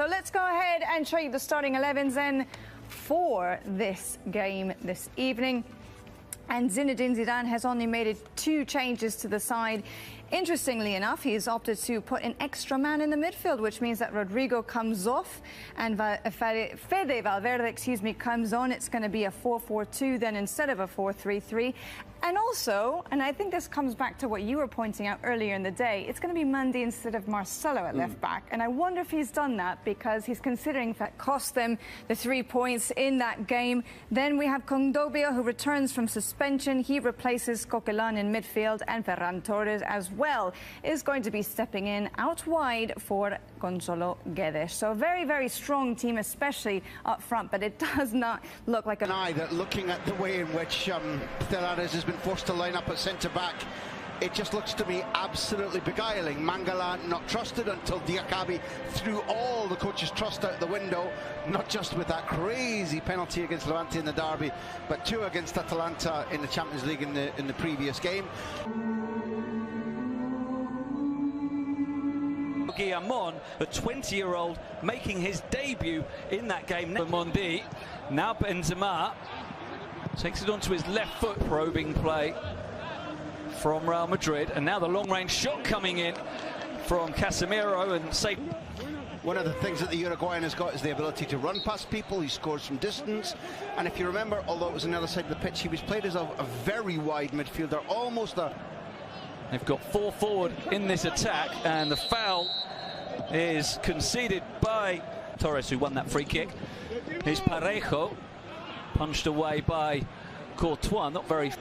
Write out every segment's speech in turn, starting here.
So let's go ahead and show you the starting 11s then for this game this evening. And Zinedine Zidane has only made 2 changes to the side. Interestingly enough, he's opted to put an extra man in the midfield, which means that Rodrigo comes off and Fede Valverde, comes on. It's going to be a 4-4-2 then instead of a 4-3-3. And also, and I think this comes back to what you were pointing out earlier in the day, it's going to be Mendy instead of Marcelo at left back. And I wonder if he's done that because he's considering if that cost them the 3 points in that game. Then we have Condobia, who returns from suspension. He replaces Coquelin in midfield, and Ferran Torres as well is going to be stepping in out wide for Gonzalo Guedes. So a very, very strong team, especially up front, but it does not look like an eye that looking at the way in which tADi has been forced to line up at centre-back, it just looks to me absolutely beguiling. Mangala not trusted until Diakabi threw all the coach's trust out the window, not just with that crazy penalty against Levante in the derby, but 2 against Atalanta in the Champions League in the previous game. Guillamon, a 20-year-old, making his debut in that game. Mondi, now Benzema takes it onto his left foot, probing play from Real Madrid, and now the long-range shot coming in from Casemiro and safe. One of the things that the Uruguayan has got is the ability to run past people. He scores from distance, and if you remember, although it was on the other side of the pitch, he was played as a very wide midfielder, almost a... They've got 4 forward in this attack, and the foul is conceded by Torres, who won that free kick. Here's Parejo, punched away by Courtois, not very...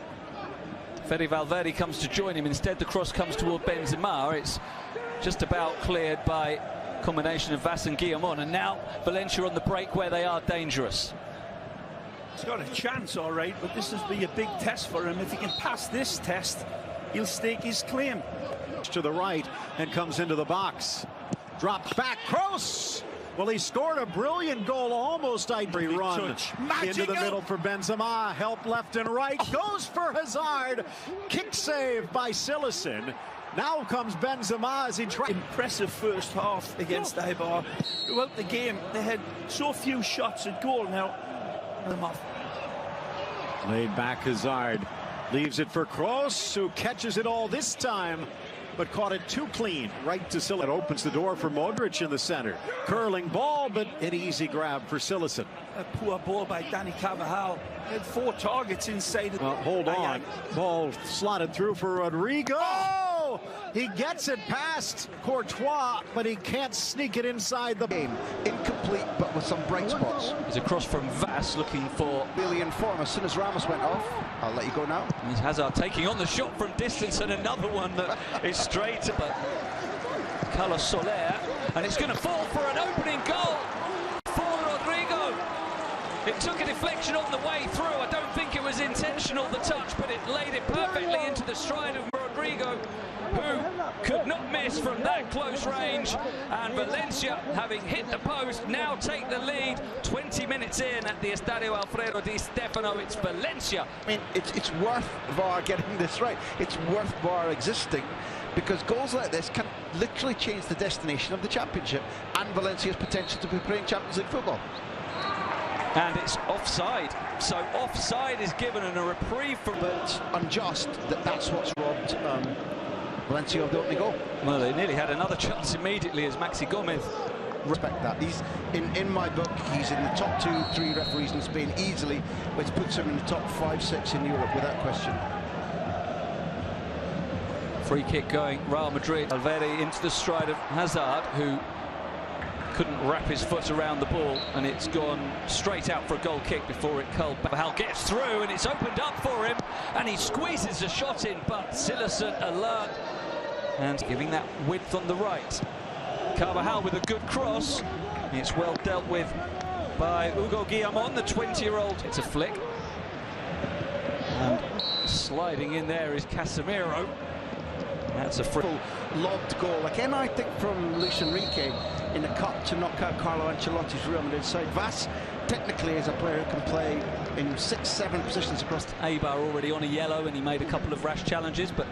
Fede Valverde comes to join him. Instead, the cross comes toward Benzema. It's just about cleared by combination of Vass and Guillamon, and now Valencia on the break where they are dangerous. He's got a chance, all right, but this will be a big test for him. If he can pass this test, he'll stake his claim. To the right and comes into the box. Dropped back, Kroos! Well, he scored a brilliant goal, almost every run into the middle for Benzema. Help left and right, goes for Hazard. Kick save by Silesen. Now comes Benzema as he tries. Impressive first half against Eibar. Throughout the game, they had so few shots at goal. Now, them off. Laid back Hazard. Leaves it for Kroos, who catches it all this time, but caught it too clean. Right to Silesen. It opens the door for MaDRid in the center. Curling ball, but an easy grab for Silesen. A poor ball by Dani Carvajal. He had 4 targets inside. Well, hold on. Ball slotted through for Rodrigo. Oh! He gets it past Courtois, but he can't sneak it inside the game. Incomplete, but with some bright spots. There's a cross from Vass looking for... Really in form. As soon as Ramos went off, I'll let you go now. Here's Hazard taking on the shot from distance, and another one that is straight. But Carlos Soler, and it's going to fall for an opening goal for Rodrigo. It took a deflection on the way through. I don't think it was intentional, the touch, but it laid it perfectly into the stride of Rodrigo, who could not miss from that close range. And Valencia, having hit the post, now take the lead 20 minutes in at the Estadio Alfredo Di Stefano. It's Valencia. I mean, it's worth VAR getting this right. It's worth VAR existing, because goals like this can literally change the destination of the championship and Valencia's potential to be playing Champions League football. And it's offside. So offside is given and a reprieve from... But unjust that's what's robbed Valencia of the opening goal. Well, they nearly had another chance immediately as Maxi Gomez... Respect that. He's in my book, he's in the top 2-3 referees in Spain easily, which puts him in the top 5-6 in Europe without question. Free kick going, Real Madrid. Valverde into the stride of Hazard, who couldn't wrap his foot around the ball, and it's gone straight out for a goal kick before it curled back. Hal gets through, and it's opened up for him, and he squeezes a shot in, but Silesen alert and giving that width on the right. Carvajal with a good cross. It's well dealt with by Hugo Guillamon, the 20-year-old. It's a flick. And sliding in there is Casemiro. That's a free. Lobbed goal again, I think, from Luis Enrique in the cup to knock out Carlo Ancelotti's Real Madrid side. Vass technically is a player who can play in 6-7 positions across. Eibar already on a yellow, and he made a couple of rash challenges, but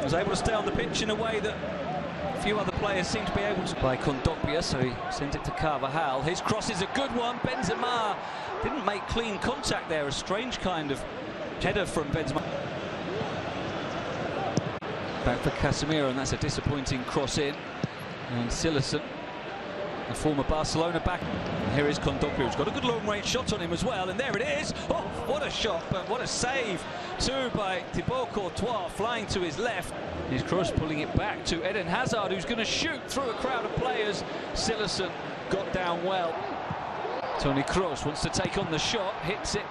was able to stay on the pitch in a way that few other players seem to be able to. By Kondogbia, so he sends it to Carvajal. His cross is a good one. Benzema didn't make clean contact there. A strange kind of header from Benzema. Back for Casemiro, and that's a disappointing cross in. And Silerson, the former Barcelona back. And here is Kondogbia, who's got a good long-range shot on him as well. And there it is. Oh, what a shot, but what a save too by Thibaut Courtois, flying to his left. His cross pulling it back to Eden Hazard, who's going to shoot through a crowd of players. Silerson got down well. Toni Kroos wants to take on the shot, hits it.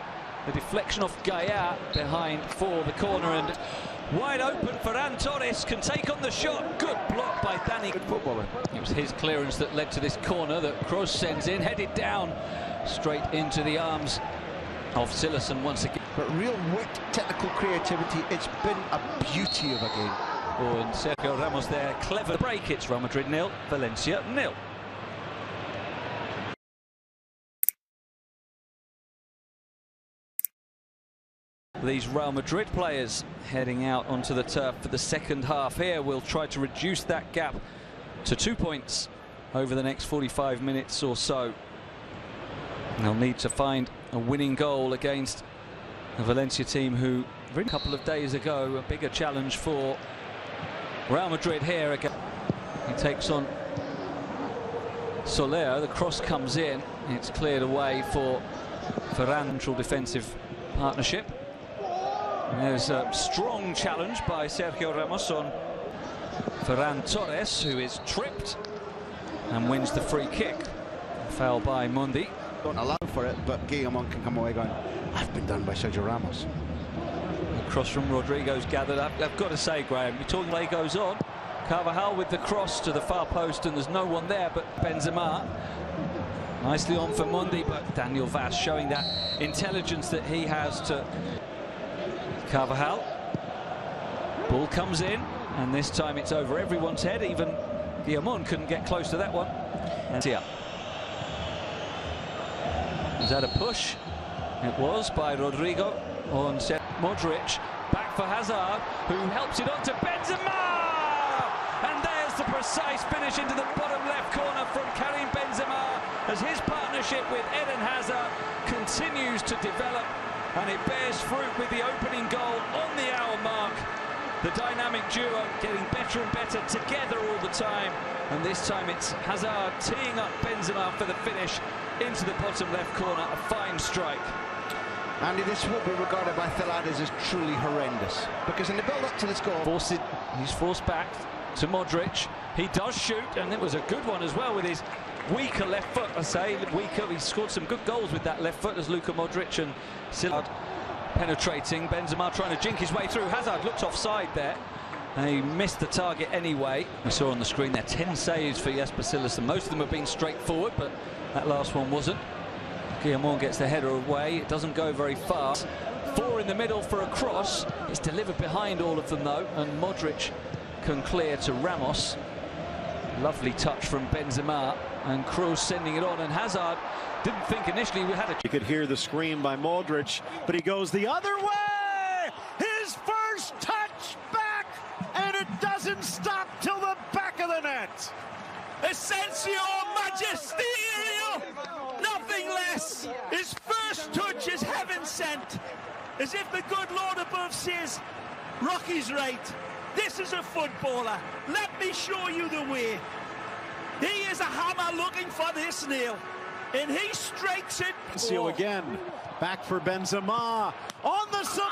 The deflection off Gaia behind for the corner, and wide open. Ferran Torres can take on the shot. Good block by Dani. Good footballer. It was his clearance that led to this corner that Kroos sends in, headed down straight into the arms of Silerson once again. But real wit, technical creativity. It's been a beauty of a game. Oh, and Sergio Ramos there, clever break. It's Real Madrid 0, Valencia 0. These Real Madrid players heading out onto the turf for the second half here will try to reduce that gap to 2 points over the next 45 minutes or so. And they'll need to find a winning goal against a Valencia team who, a couple of days ago, a bigger challenge for Real Madrid here again. He takes on Soler, the cross comes in, it's cleared away for Ferran. Central defensive partnership. And there's a strong challenge by Sergio Ramos on Ferran Torres, who is tripped and wins the free kick. Foul by Mundi. Don't allow for it, but Guillamon can come away going, I've been done by Sergio Ramos. Cross from Rodrigo's gathered up. I've got to say, Graham, you're talking play goes on. Carvajal with the cross to the far post, and there's no one there but Benzema. Nicely on for Mundi, but Daniel Vaz showing that intelligence that he has to Carvajal. Ball comes in, and this time it's over everyone's head. Even Guillamon couldn't get close to that one. And here. Is that a push? It was by Rodrigo on MaDRid. Back for Hazard, who helps it on to Benzema! And there's the precise finish into the bottom left corner from Karim Benzema, as his partnership with Eden Hazard continues to develop, and it bears fruit with the opening goal on the hour mark. The dynamic duo getting better and better together all the time, and this time it's Hazard teeing up Benzema for the finish into the bottom left corner. A fine strike. Andy, this will be regarded by tADi as truly horrendous, because in the build-up to this goal... He's forced back to MaDRid. He does shoot, and it was a good one as well with his weaker left foot. I say weaker. He scored some good goals with that left foot as Luka Modric and Silard penetrating. Benzema trying to jink his way through. Hazard looked offside there, and he missed the target anyway. We saw on the screen there 10 saves for Jesper Silerson. Most of them have been straightforward, but that last one wasn't. Guillamon gets the header away. It doesn't go very far. 4 in the middle for a cross. It's delivered behind all of them though, and MaDRid can clear to Ramos. Lovely touch from Benzema, and Kroos sending it on, and Hazard didn't think initially we had a... You could hear the scream by MaDRid, but he goes the other way! His first touch back, and it doesn't stop till the back of the net! Asensio Magisterial! Nothing less. His first touch is heaven sent. As if the good Lord above says, Rocky's right. This is a footballer. Let me show you the way. He is a hammer looking for this nail. And he strikes it. Asensio again. Back for Benzema. On the sombrero!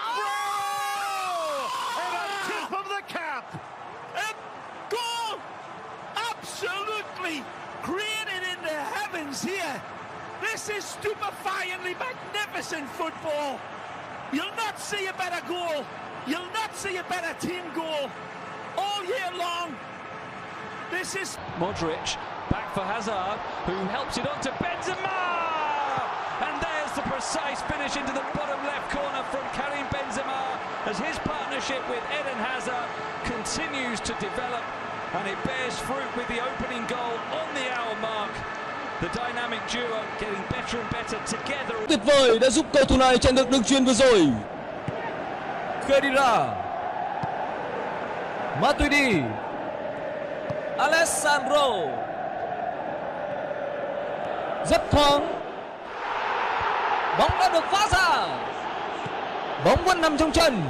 And a tip of the cap. A goal! Absolutely created in the heavens here. This is stupefyingly magnificent football. You'll not see a better goal. You'll not see a better team goal all year long. This is MaDRid back for Hazard, who helps it on to Benzema! And there's the precise finish into the bottom left corner from Karim Benzema, as his partnership with Eden Hazard continues to develop, and it bears fruit with the opening goal on the hour mark. The dynamic duo getting better and better together. Tuyệt vời đã giúp cầu thủ này chặn được đường chuyền vừa rồi. Khedira, Matuidi, Alessandro. Rất thoáng. Bóng đã được phá ra. Bóng vẫn nằm trong chân.